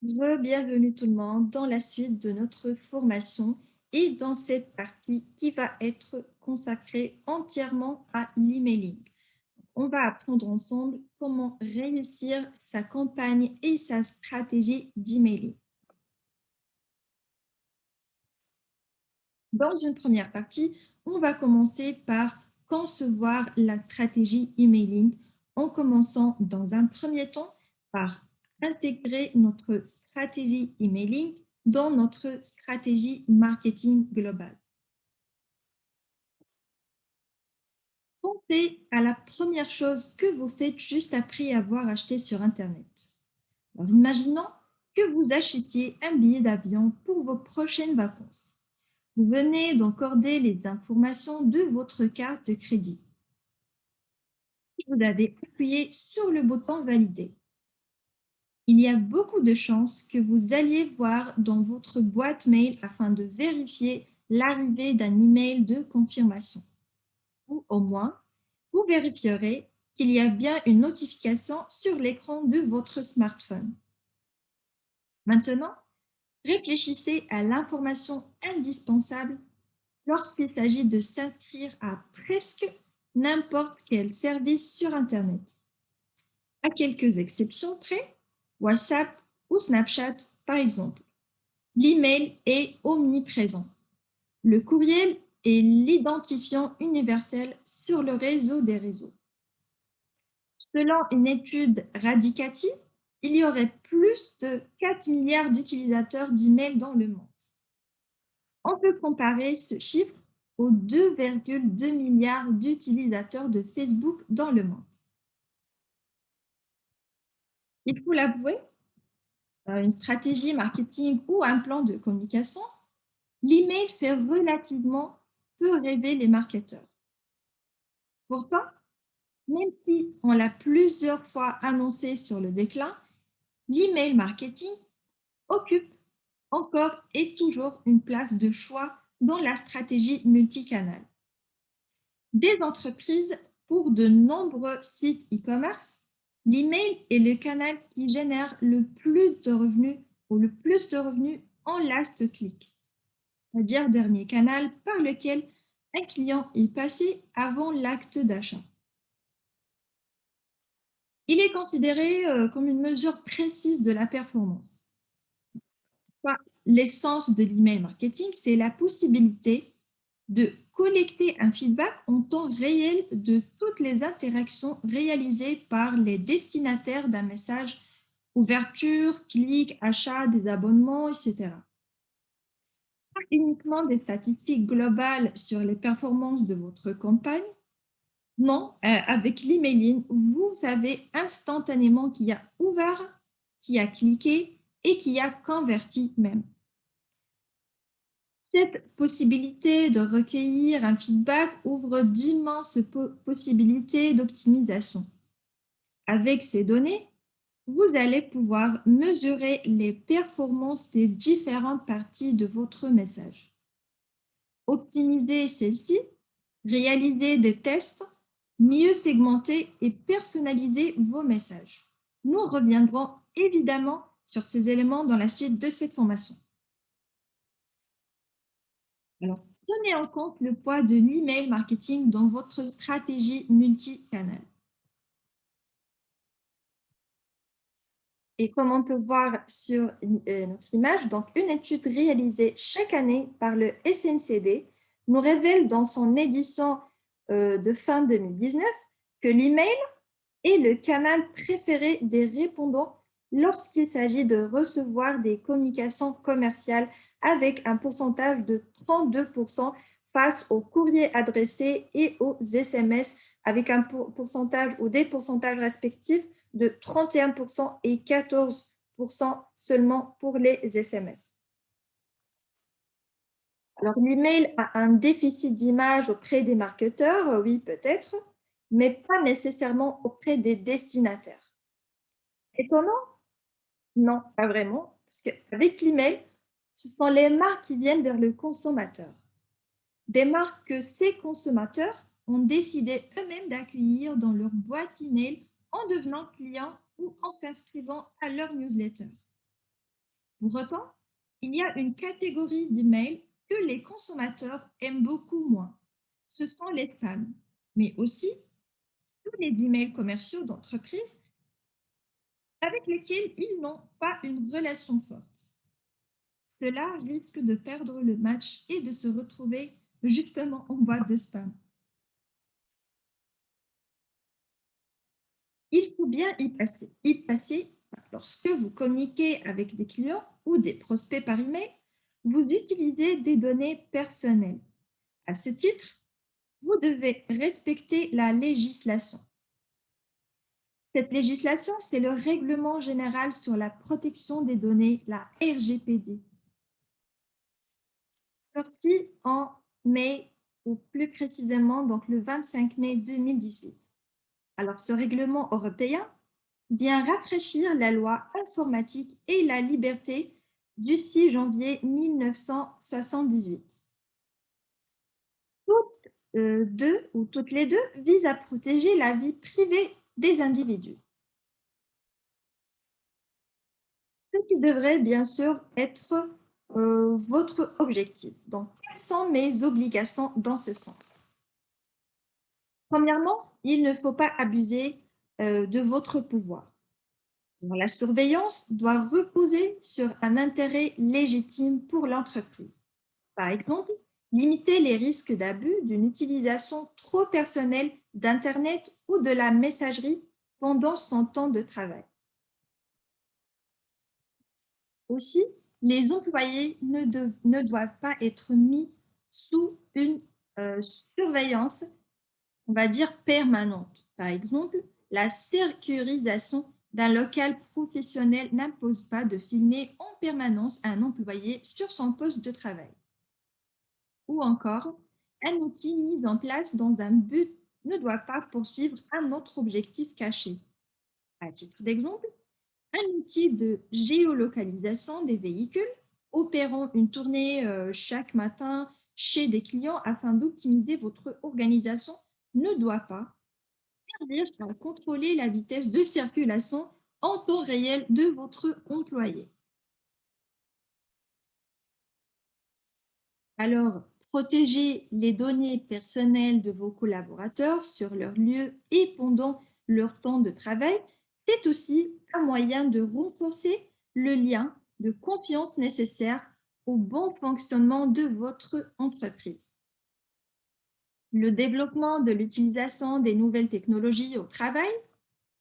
Bienvenue tout le monde dans la suite de notre formation et dans cette partie qui va être consacrée entièrement à l'emailing. On va apprendre ensemble comment réussir sa campagne et sa stratégie d'emailing. Dans une première partie, on va commencer par concevoir la stratégie emailing en commençant dans un premier temps par intégrer notre stratégie emailing dans notre stratégie marketing globale. Pensez à la première chose que vous faites juste après avoir acheté sur Internet. Alors, imaginons que vous achetiez un billet d'avion pour vos prochaines vacances. Vous venez d'encorder les informations de votre carte de crédit. Vous avez appuyé sur le bouton Valider. Il y a beaucoup de chances que vous alliez voir dans votre boîte mail afin de vérifier l'arrivée d'un email de confirmation. Ou au moins, vous vérifierez qu'il y a bien une notification sur l'écran de votre smartphone. Maintenant, réfléchissez à l'information indispensable lorsqu'il s'agit de s'inscrire à presque n'importe quel service sur Internet. À quelques exceptions près, WhatsApp ou Snapchat par exemple. L'email est omniprésent. Le courriel est l'identifiant universel sur le réseau des réseaux. Selon une étude Radicati, il y aurait plus de 4 milliards d'utilisateurs d'email dans le monde. On peut comparer ce chiffre aux 2,2 milliards d'utilisateurs de Facebook dans le monde. Il faut l'avouer, une stratégie marketing ou un plan de communication, l'email fait relativement peu rêver les marketeurs. Pourtant, même si on l'a plusieurs fois annoncé sur le déclin, l'email marketing occupe encore et toujours une place de choix dans la stratégie multicanal. Des entreprises pour de nombreux sites e-commerce, l'email est le canal qui génère le plus de revenus ou le plus de revenus en last click, c'est-à-dire dernier canal par lequel un client est passé avant l'acte d'achat. Il est considéré comme une mesure précise de la performance. L'essence de l'email marketing, c'est la possibilité de collecter un feedback en temps réel de toutes les interactions réalisées par les destinataires d'un message, ouverture, clic, achat, des abonnements, etc. Pas uniquement des statistiques globales sur les performances de votre campagne. Non, avec l'emailing, vous savez instantanément qui a ouvert, qui a cliqué et qui a converti même. Cette possibilité de recueillir un feedback ouvre d'immenses possibilités d'optimisation. Avec ces données, vous allez pouvoir mesurer les performances des différentes parties de votre message. Optimiser celles-ci, réaliser des tests, mieux segmenter et personnaliser vos messages. Nous reviendrons évidemment sur ces éléments dans la suite de cette formation. Alors, prenez en compte le poids de l'email marketing dans votre stratégie multicanal. Et comme on peut voir sur notre image, donc une étude réalisée chaque année par le SNCD nous révèle dans son édition de fin 2019 que l'email est le canal préféré des répondants lorsqu'il s'agit de recevoir des communications commerciales avec un pourcentage de 32% face aux courriers adressés et aux SMS avec un pourcentage ou des pourcentages respectifs de 31% et 14% seulement pour les SMS. Alors, l'email a un déficit d'image auprès des marketeurs, oui, peut-être, mais pas nécessairement auprès des destinataires. Étonnant? Non, pas vraiment, parce qu'avec l'email, ce sont les marques qui viennent vers le consommateur. Des marques que ces consommateurs ont décidé eux-mêmes d'accueillir dans leur boîte email en devenant clients ou en s'inscrivant à leur newsletter. Pour autant, il y a une catégorie d'emails que les consommateurs aiment beaucoup moins. Ce sont les spams, mais aussi tous les emails commerciaux d'entreprise avec lesquels ils n'ont pas une relation forte. Cela risque de perdre le match et de se retrouver justement en boîte de spam. Il faut bien y passer lorsque vous communiquez avec des clients ou des prospects par email, vous utilisez des données personnelles. À ce titre, vous devez respecter la législation. Cette législation, c'est le Règlement général sur la protection des données, la RGPD, sorti en mai, ou plus précisément donc le 25 mai 2018. Alors, ce règlement européen vient rafraîchir la loi informatique et la liberté du 6 janvier 1978. Deux ou toutes les deux visent à protéger la vie privée des individus. Ce qui devrait bien sûr être votre objectif. Donc, quelles sont mes obligations dans ce sens? Premièrement, il ne faut pas abuser de votre pouvoir. La surveillance doit reposer sur un intérêt légitime pour l'entreprise. Par exemple, limiter les risques d'abus d'une utilisation trop personnelle d'Internet ou de la messagerie pendant son temps de travail. Aussi, les employés ne doivent pas être mis sous une euh, surveillance, on va dire, permanente. Par exemple, la sécurisation d'un local professionnel n'impose pas de filmer en permanence un employé sur son poste de travail. Ou encore, un outil mis en place dans un but ne doit pas poursuivre un autre objectif caché. À titre d'exemple, un outil de géolocalisation des véhicules opérant une tournée chaque matin chez des clients afin d'optimiser votre organisation ne doit pas servir à contrôler la vitesse de circulation en temps réel de votre employé. Alors, protéger les données personnelles de vos collaborateurs sur leur lieu et pendant leur temps de travail, c'est aussi un moyen de renforcer le lien de confiance nécessaire au bon fonctionnement de votre entreprise. Le développement de l'utilisation des nouvelles technologies au travail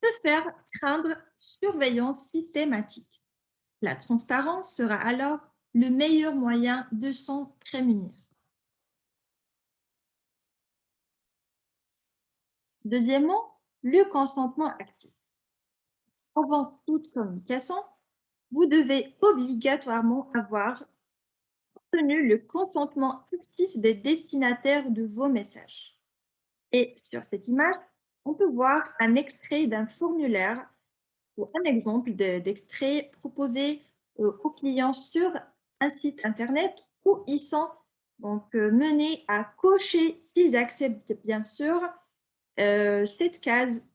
peut faire craindre surveillance systématique. La transparence sera alors le meilleur moyen de s'en prémunir. Deuxièmement, le consentement actif. Avant toute communication, vous devez obligatoirement avoir obtenu le consentement actif des destinataires de vos messages. Et sur cette image, on peut voir un extrait d'un formulaire ou un exemple d'extrait proposé aux clients sur un site internet où ils sont donc menés à cocher s'ils acceptent bien sûr cette case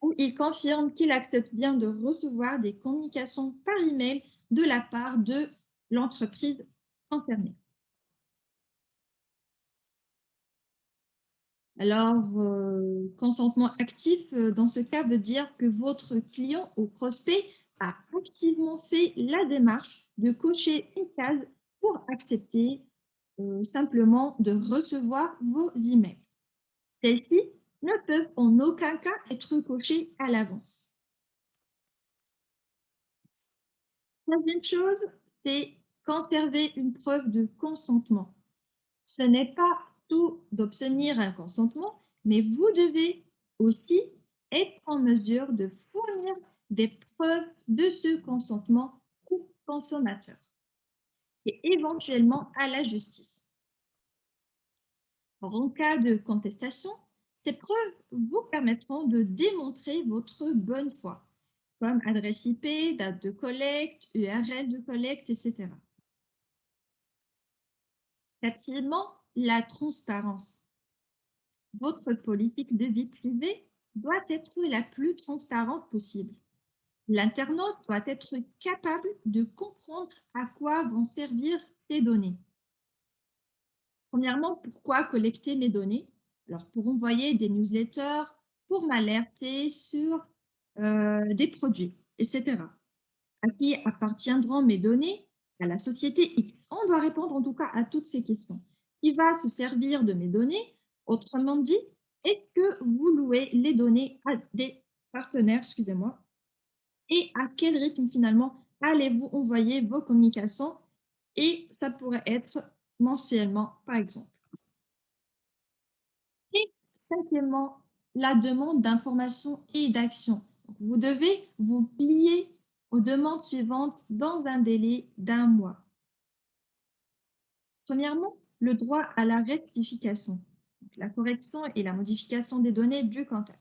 où il confirme qu'il accepte bien de recevoir des communications par email de la part de l'entreprise concernée. Alors, consentement actif, dans ce cas, veut dire que votre client ou prospect a activement fait la démarche de cocher une case pour accepter simplement de recevoir vos emails. Celles-ci ne peuvent en aucun cas être cochées à l'avance. Troisième chose, c'est conserver une preuve de consentement. Ce n'est pas tout d'obtenir un consentement, mais vous devez aussi être en mesure de fournir des preuves de ce consentement au consommateur et éventuellement à la justice. En cas de contestation, ces preuves vous permettront de démontrer votre bonne foi, comme adresse IP, date de collecte, URL de collecte, etc. Quatrièmement, la transparence. Votre politique de vie privée doit être la plus transparente possible. L'internaute doit être capable de comprendre à quoi vont servir ces données. Premièrement, pourquoi collecter mes données? Alors, pour envoyer des newsletters, pour m'alerter sur des produits, etc. À qui appartiendront mes données? À la société X. On doit répondre en tout cas à toutes ces questions. Qui va se servir de mes données? Autrement dit, est-ce que vous louez les données à des partenaires, excusez-moi, et à quel rythme finalement allez-vous envoyer vos communications? Et ça pourrait être mensuellement, par exemple. Et cinquièmement, la demande d'information et d'action. Vous devez vous plier aux demandes suivantes dans un délai d'un mois. Premièrement, le droit à la rectification, donc la correction et la modification des données du contact.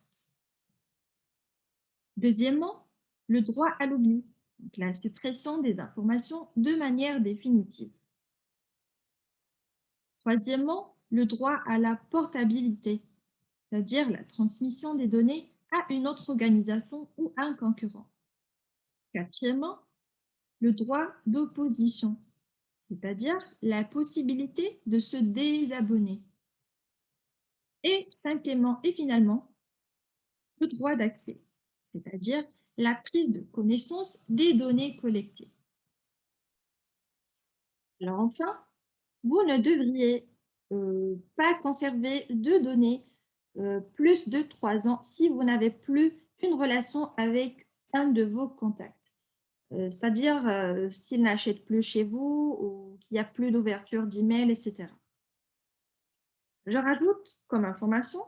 Deuxièmement, le droit à l'oubli, donc la suppression des informations de manière définitive. Troisièmement, le droit à la portabilité, c'est-à-dire la transmission des données à une autre organisation ou un concurrent. Quatrièmement, le droit d'opposition, c'est-à-dire la possibilité de se désabonner. Et cinquièmement et finalement, le droit d'accès, c'est-à-dire la prise de connaissance des données collectées. Alors enfin, vous ne devriez pas conserver de données plus de 3 ans si vous n'avez plus une relation avec un de vos contacts. C'est-à-dire s'il n'achète plus chez vous ou qu'il n'y a plus d'ouverture d'email, etc. Je rajoute comme information,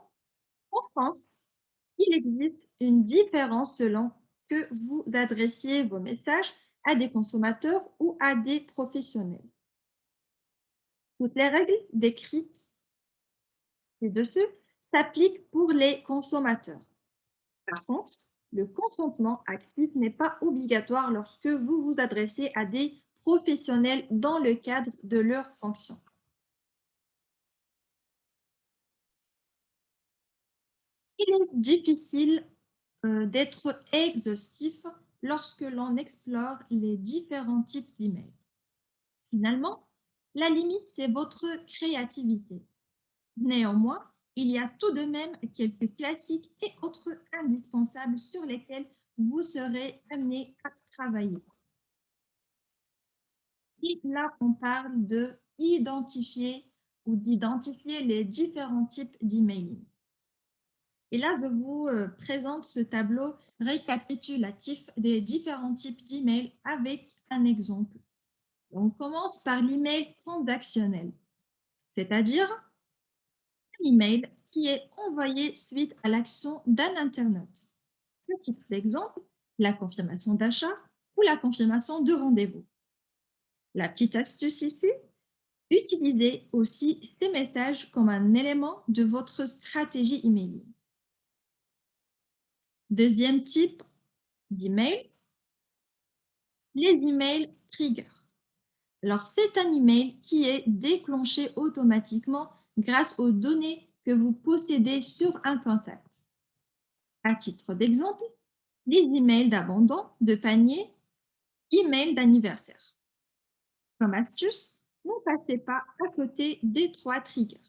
en France, il existe une différence selon que vous adressiez vos messages à des consommateurs ou à des professionnels. Toutes les règles décrites ci-dessus s'appliquent pour les consommateurs. Par contre, le consentement actif n'est pas obligatoire lorsque vous vous adressez à des professionnels dans le cadre de leurs fonctions. Il est difficile d'être exhaustif lorsque l'on explore les différents types d'emails. Finalement, la limite, c'est votre créativité. Néanmoins, il y a tout de même quelques classiques et autres indispensables sur lesquels vous serez amené à travailler. Et là, on parle de identifier ou d'identifier les différents types d'emailing. Et là, je vous présente ce tableau récapitulatif des différents types d'emails avec un exemple. On commence par l'email transactionnel, c'est-à-dire un email qui est envoyé suite à l'action d'un internaute. Petit exemple, la confirmation d'achat ou la confirmation de rendez-vous. La petite astuce ici, utilisez aussi ces messages comme un élément de votre stratégie emailing. Deuxième type d'email, les emails trigger. Alors, c'est un email qui est déclenché automatiquement grâce aux données que vous possédez sur un contact. À titre d'exemple, les emails d'abandon, de panier, emails d'anniversaire. Comme astuce, ne passez pas à côté des 3 triggers.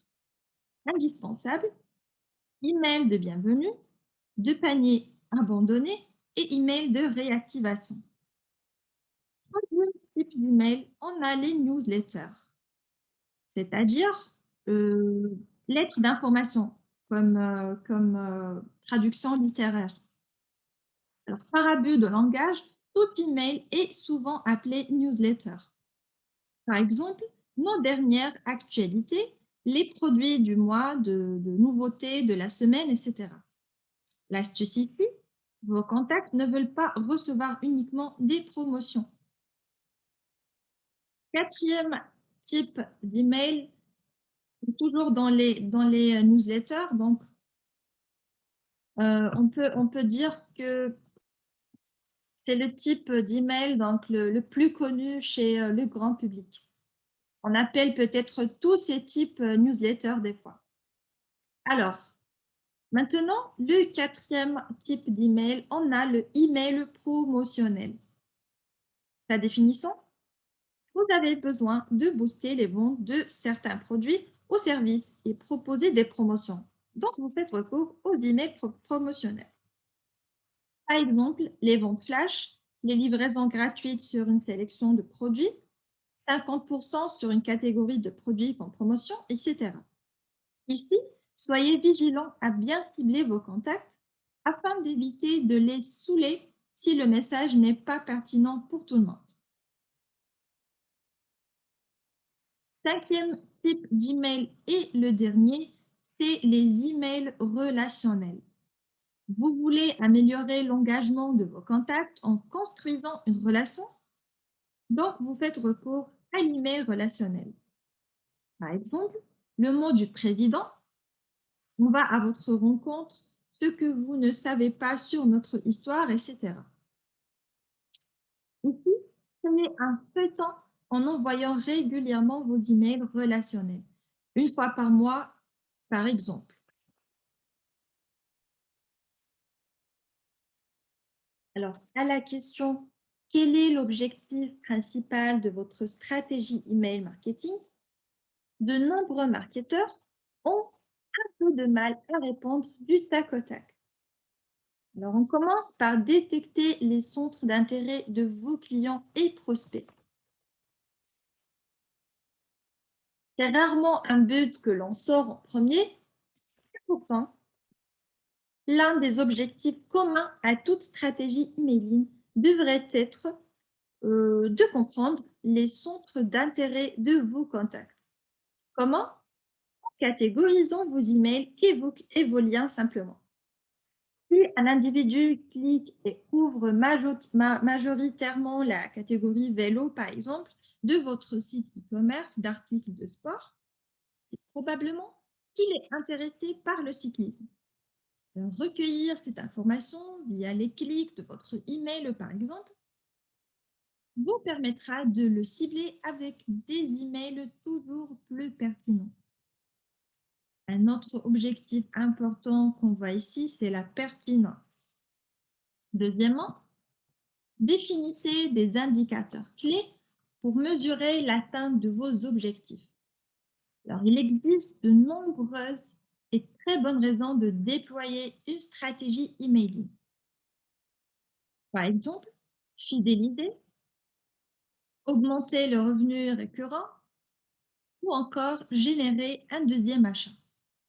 Indispensables, email de bienvenue, de panier abandonné et email de réactivation. Troisième type d'email, on a les newsletters, c'est-à-dire lettres d'information comme traduction littéraire. Alors, par abus de langage, tout email est souvent appelé newsletter. Par exemple, nos dernières actualités, les produits du mois, de nouveautés de la semaine, etc. L'astuce ici, vos contacts ne veulent pas recevoir uniquement des promotions. Quatrième type d'email, toujours dans les newsletters, donc on peut dire que c'est le type d'email donc le plus connu chez le grand public. On appelle peut-être tous ces types newsletters des fois. Alors, Maintenant, le quatrième type d'email, on a le email promotionnel. Sa définition, vous avez besoin de booster les ventes de certains produits ou services et proposer des promotions. Donc, vous faites recours aux emails promotionnels. Par exemple, les ventes flash, les livraisons gratuites sur une sélection de produits, 50% sur une catégorie de produits en promotion, etc. Ici, soyez vigilants à bien cibler vos contacts afin d'éviter de les saouler si le message n'est pas pertinent pour tout le monde. Cinquième type d'email et le dernier, c'est les emails relationnels. Vous voulez améliorer l'engagement de vos contacts en construisant une relation, donc vous faites recours à l'email relationnel. Par exemple, le mot du président, on va à votre rencontre, ce que vous ne savez pas sur notre histoire, etc. Ici, prenez un peu de temps en envoyant régulièrement vos emails relationnels, une fois par mois, par exemple. Alors, à la question, quel est l'objectif principal de votre stratégie email marketing? De nombreux marketeurs ont un peu de mal à répondre du tac au tac. Alors, on commence par détecter les centres d'intérêt de vos clients et prospects. C'est rarement un but que l'on sort en premier, pourtant, l'un des objectifs communs à toute stratégie emailing devrait être de comprendre les centres d'intérêt de vos contacts. Comment? En catégorisant vos emails et vos liens simplement. Si un individu clique et ouvre majoritairement la catégorie vélo, par exemple, de votre site e-commerce d'articles de sport, c'est probablement qu'il est intéressé par le cyclisme. Recueillir cette information via les clics de votre email, par exemple, vous permettra de le cibler avec des emails toujours plus pertinents. Un autre objectif important qu'on voit ici, c'est la pertinence. Deuxièmement, définissez des indicateurs clés pour mesurer l'atteinte de vos objectifs. Alors, il existe de nombreuses et très bonnes raisons de déployer une stratégie emailing. Par exemple, fidéliser, augmenter le revenu récurrent ou encore générer un deuxième achat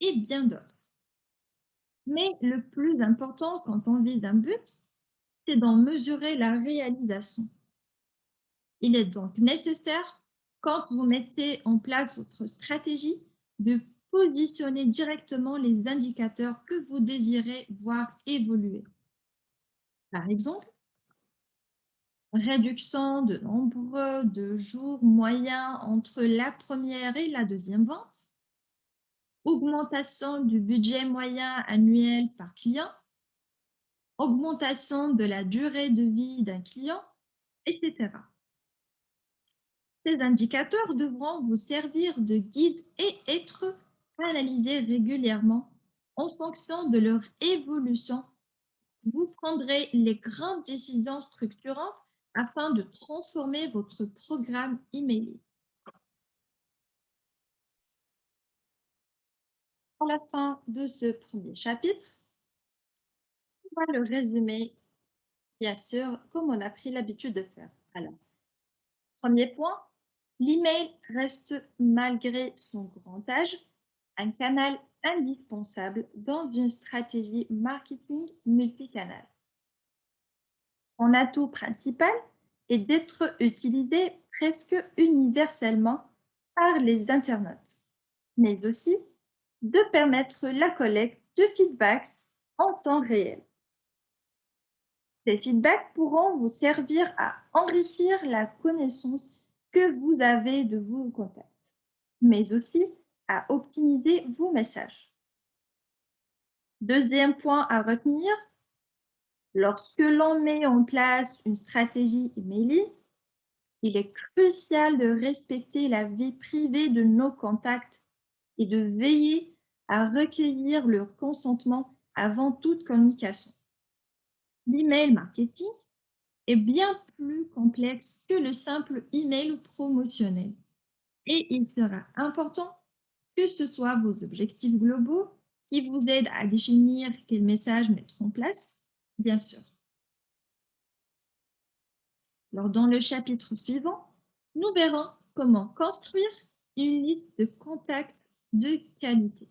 et bien d'autres. Mais le plus important quand on vise un but, c'est d'en mesurer la réalisation. Il est donc nécessaire, quand vous mettez en place votre stratégie, de positionner directement les indicateurs que vous désirez voir évoluer. Par exemple, réduction de nombre de jours moyens entre la première et la deuxième vente, augmentation du budget moyen annuel par client, augmentation de la durée de vie d'un client, etc. Ces indicateurs devront vous servir de guide et être analysés régulièrement en fonction de leur évolution. Vous prendrez les grandes décisions structurantes afin de transformer votre programme emailing. À la fin de ce premier chapitre, on va le résumer, bien sûr, comme on a pris l'habitude de faire. Alors, premier point, l'email reste, malgré son grand âge, un canal indispensable dans une stratégie marketing multicanal. Son atout principal est d'être utilisé presque universellement par les internautes, mais aussi de permettre la collecte de feedbacks en temps réel. Ces feedbacks pourront vous servir à enrichir la connaissance que vous avez de vos contacts, mais aussi à optimiser vos messages. Deuxième point à retenir, lorsque l'on met en place une stratégie emailing, il est crucial de respecter la vie privée de nos contacts et de veiller à recueillir leur consentement avant toute communication. L'email marketing est bien plus complexe que le simple email promotionnel et il sera important que ce soit vos objectifs globaux qui vous aident à définir quels messages mettre en place, bien sûr. Alors, dans le chapitre suivant, nous verrons comment construire une liste de contacts de qualité.